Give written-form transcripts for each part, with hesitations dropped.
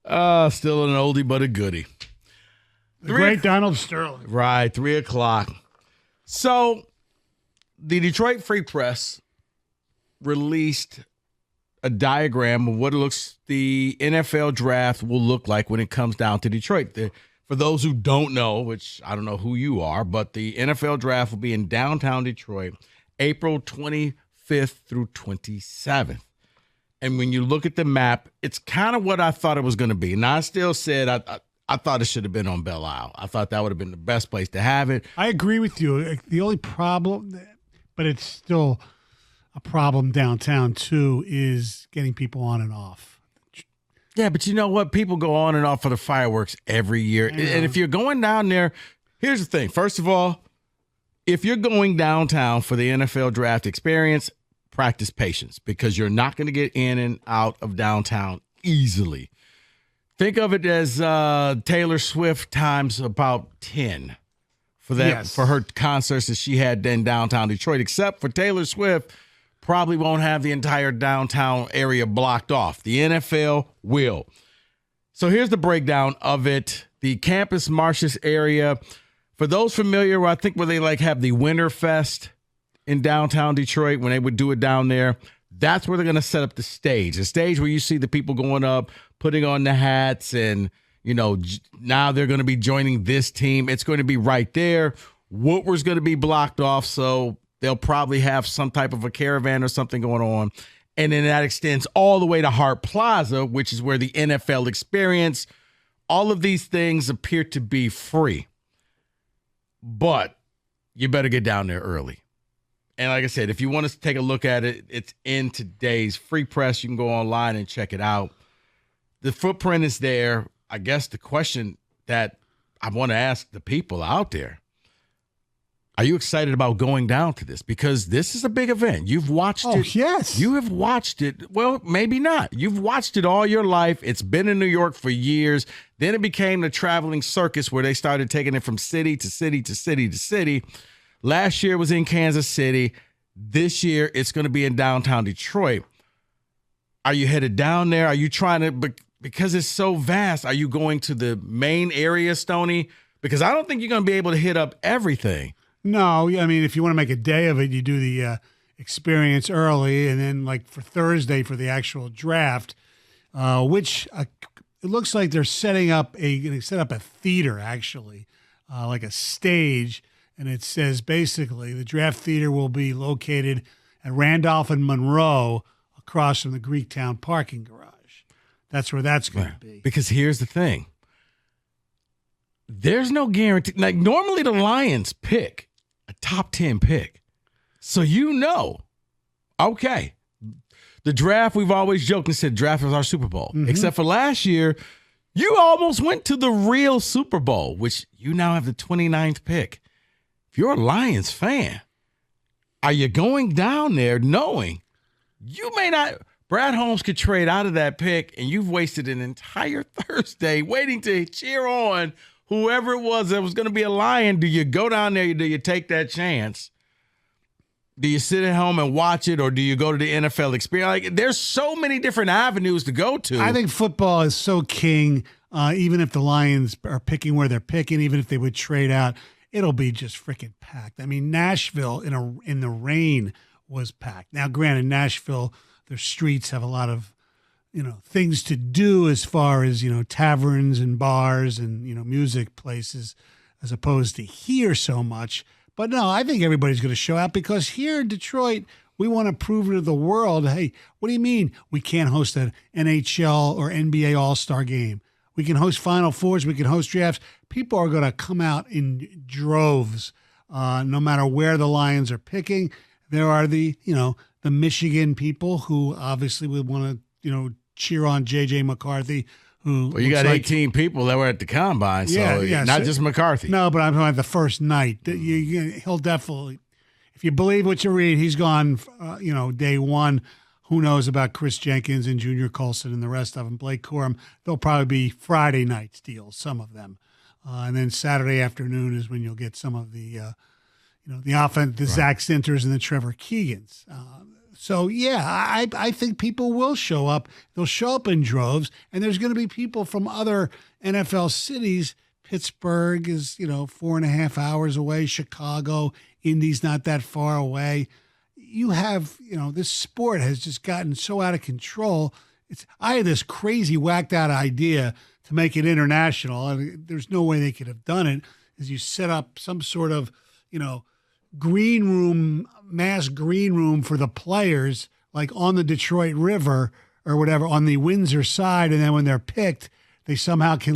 Still an oldie but a goodie. The great Donald Sterling. Right, 3 o'clock. So, the Detroit Free Press released a diagram of what the NFL draft will look like when it comes down to Detroit. For those who don't know, which I don't know who you are, but the NFL draft will be in downtown Detroit, April 25th through 27th. And when you look at the map, it's kind of what I thought it was going to be. And I still said I thought it should have been on Belle Isle. I thought that would have been the best place to have it. I agree with you. The only problem, but it's still a problem downtown too, is getting people on and off. Yeah, but you know what? People go on and off for the fireworks every year. And if you're going down there, here's the thing. First of all, if you're going downtown for the NFL draft experience, practice patience because you're not going to get in and out of downtown easily. Think of it as Taylor Swift times about 10 for that for her concerts that she had in downtown Detroit, except for Taylor Swift probably won't have the entire downtown area blocked off. The NFL will. So here's the breakdown of it. The Campus Martius area, for those familiar, I think where they have the Winterfest in downtown Detroit, when they would do it down there, that's where they're going to set up the stage where you see the people going up, putting on the hats, and, now they're going to be joining this team. It's going to be right there. Woodward's going to be blocked off, so they'll probably have some type of a caravan or something going on. And then that extends all the way to Hart Plaza, which is where the NFL experience. All of these things appear to be free. But you better get down there early. And like I said, if you want to take a look at it, it's in today's Free Press. You can go online and check it out. The footprint is there. I guess the question that I want to ask the people out there, are you excited about going down to this? Because this is a big event. You've watched it. Oh, yes. You have watched it. Well, maybe not. You've watched it all your life. It's been in New York for years. Then it became the traveling circus where they started taking it from city to city to city to city. Last year it was in Kansas City. This year it's going to be in downtown Detroit. Are you headed down there? Are you trying to, because it's so vast, are you going to the main area, Stoney? Because I don't think you're going to be able to hit up everything. No, I mean, if you want to make a day of it, you do the experience early, and then for Thursday for the actual draft, which it looks like they're setting up a theater, actually, like a stage. And it says basically the draft theater will be located at Randolph and Monroe across from the Greektown parking garage. That's where that's going to be. Because here's the thing. There's no guarantee. Normally the Lions pick a top 10 pick. So okay, the draft, we've always joked and said draft was our Super Bowl. Mm-hmm. Except for last year, you almost went to the real Super Bowl, which you now have the 29th pick. If you're a Lions fan, are you going down there knowing you may not – Brad Holmes could trade out of that pick, and you've wasted an entire Thursday waiting to cheer on whoever it was that was going to be a Lion. Do you go down there? Do you take that chance? Do you sit at home and watch it, or do you go to the NFL experience? There's so many different avenues to go to. I think football is so king, even if the Lions are picking where they're picking, even if they would trade out – it'll be just freaking packed. I mean, Nashville in the rain was packed. Now, granted, Nashville, their streets have a lot of, things to do as far as, taverns and bars and, music places, as opposed to here so much. But no, I think everybody's going to show out because here in Detroit, we want to prove to the world, hey, what do you mean we can't host an NHL or NBA All-Star game? We can host Final Fours. We can host drafts. People are going to come out in droves, no matter where the Lions are picking. There are the Michigan people who obviously would want to, cheer on J.J. McCarthy. Well, you got 18 people that were at the combine, so not just McCarthy. No, but I'm talking about the first night. He'll definitely, if you believe what you read, he's gone, day one. Who knows about Chris Jenkins and Junior Colson and the rest of them, Blake Corum. They'll probably be Friday night deals, some of them. And then Saturday afternoon is when you'll get some of the, the offense, the Zach Sinters and the Trevor Keegans. So, yeah, I think people will show up. They'll show up in droves, and there's going to be people from other NFL cities. Pittsburgh is, 4.5 hours away. Chicago, Indy's not that far away. You have, this sport has just gotten so out of control. I had this crazy whacked out idea to make it international, and there's no way they could have done it, is you set up some sort of, green room, mass green room for the players, like on the Detroit River or whatever, on the Windsor side, and then when they're picked, they somehow can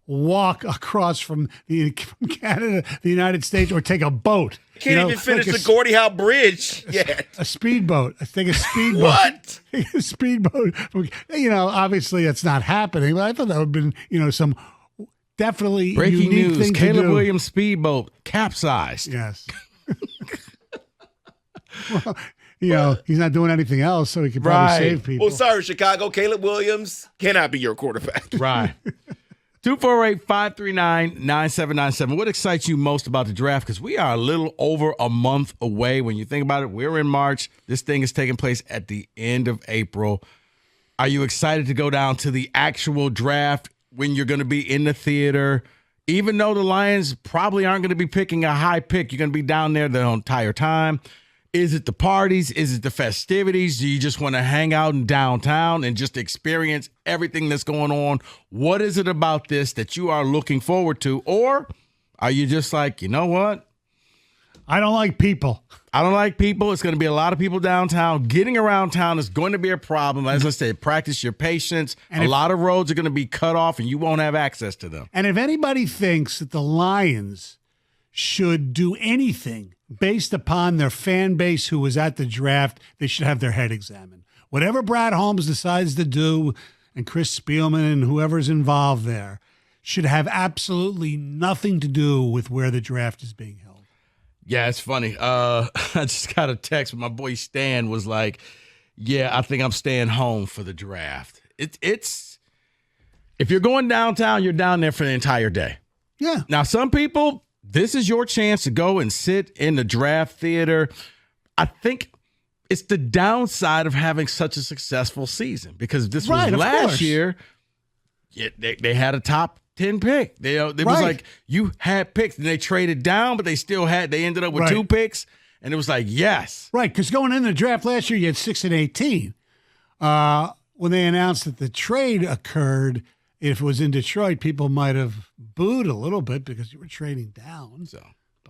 walk across from Canada, the United States, or take a boat. You can't even finish the Gordie Howe Bridge yet. A speedboat. I think a speedboat. What? A speedboat. Obviously it's not happening, but I thought that would have been, some definitely breaking unique news. thing Caleb to do. Williams speedboat capsized. Yes. Well, he's not doing anything else, so he can probably save people. Well, sorry, Chicago. Caleb Williams cannot be your quarterback. Right. 248-539-9797. What excites you most about the draft? Because we are a little over a month away. When you think about it, we're in March. This thing is taking place at the end of April. Are you excited to go down to the actual draft when you're going to be in the theater? Even though the Lions probably aren't going to be picking a high pick, you're going to be down there the entire time. Is it the parties? Is it the festivities? Do you just want to hang out in downtown and just experience everything that's going on? What is it about this that you are looking forward to? Or are you just like, you know what? I don't like people. I don't like people. It's going to be a lot of people downtown. Getting around town is going to be a problem. As I said, practice your patience. And a lot of roads are going to be cut off and you won't have access to them. And if anybody thinks that the Lions should do anything based upon their fan base who was at the draft, they should have their head examined. Whatever Brad Holmes decides to do, and Chris Spielman and whoever's involved there, should have absolutely nothing to do with where the draft is being held. Yeah, it's funny. I just got a text from my boy Stan was like, yeah, I think I'm staying home for the draft. It's if you're going downtown, you're down there for the entire day. Yeah. Now, some people, this is your chance to go and sit in the draft theater. I think it's the downside of having such a successful season because this was last year. They had a top 10 pick. It was like you had picks and they traded down, but they ended up with 2 picks. And it was like, yes. Right, because going into the draft last year, you had 6 and 18. When they announced that the trade occurred, if it was in Detroit, people might have booed a little bit because you were trading down.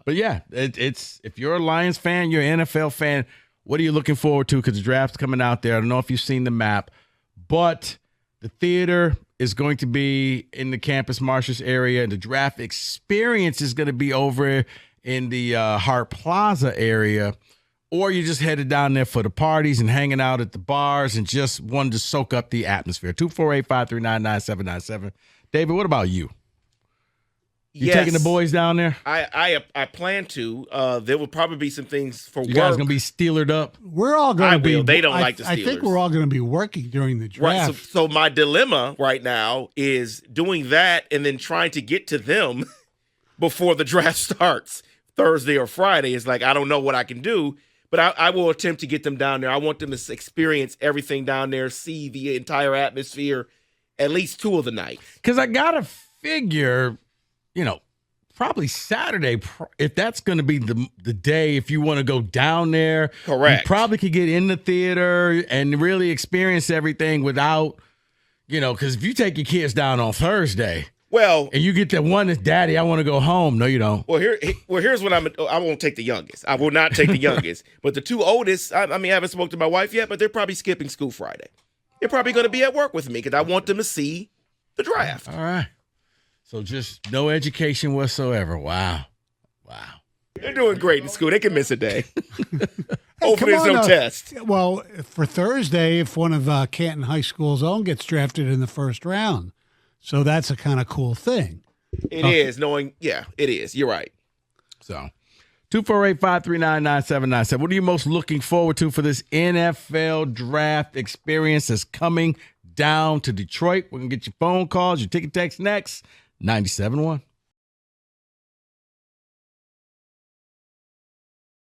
But yeah, it's if you're a Lions fan, you're an NFL fan, what are you looking forward to? Because the draft's coming out there. I don't know if you've seen the map, but the theater is going to be in the Campus Martius area, and the draft experience is going to be over in the Hart Plaza area. Or you just headed down there for the parties and hanging out at the bars and just wanted to soak up the atmosphere. 248-539-9797. David, what about you? You taking the boys down there? I plan to. There will probably be some things for work. You guys going to be Steelered up? We're all going to be. They don't like the Steelers. I think we're all going to be working during the draft. Right, so my dilemma right now is doing that and then trying to get to them before the draft starts Thursday or Friday. It's like I don't know what I can do. But I will attempt to get them down there. I want them to experience everything down there, see the entire atmosphere, at least 2 of the nights. Because I got to figure, probably Saturday, if that's going to be the day, if you want to go down there. Correct. You probably could get in the theater and really experience everything without, because if you take your kids down on Thursday. Well, and you get that one that's daddy, I want to go home. No, you don't. Well, here's what I won't take the youngest. I will not take the youngest. But the 2 oldest, I haven't spoken to my wife yet, but they're probably skipping school Friday. They're probably going to be at work with me because I want them to see the draft. All right. So just no education whatsoever. Wow. They're doing great in school. They can miss a day. Hopefully there's no test. Well, for Thursday, if one of Canton High School's own gets drafted in the first round. So that's a kind of cool thing. It is, knowing, it is. You're right. So 248-539-9797. What are you most looking forward to for this NFL draft experience that's coming down to Detroit? We're going to get your phone calls, your ticket text next. 97.1.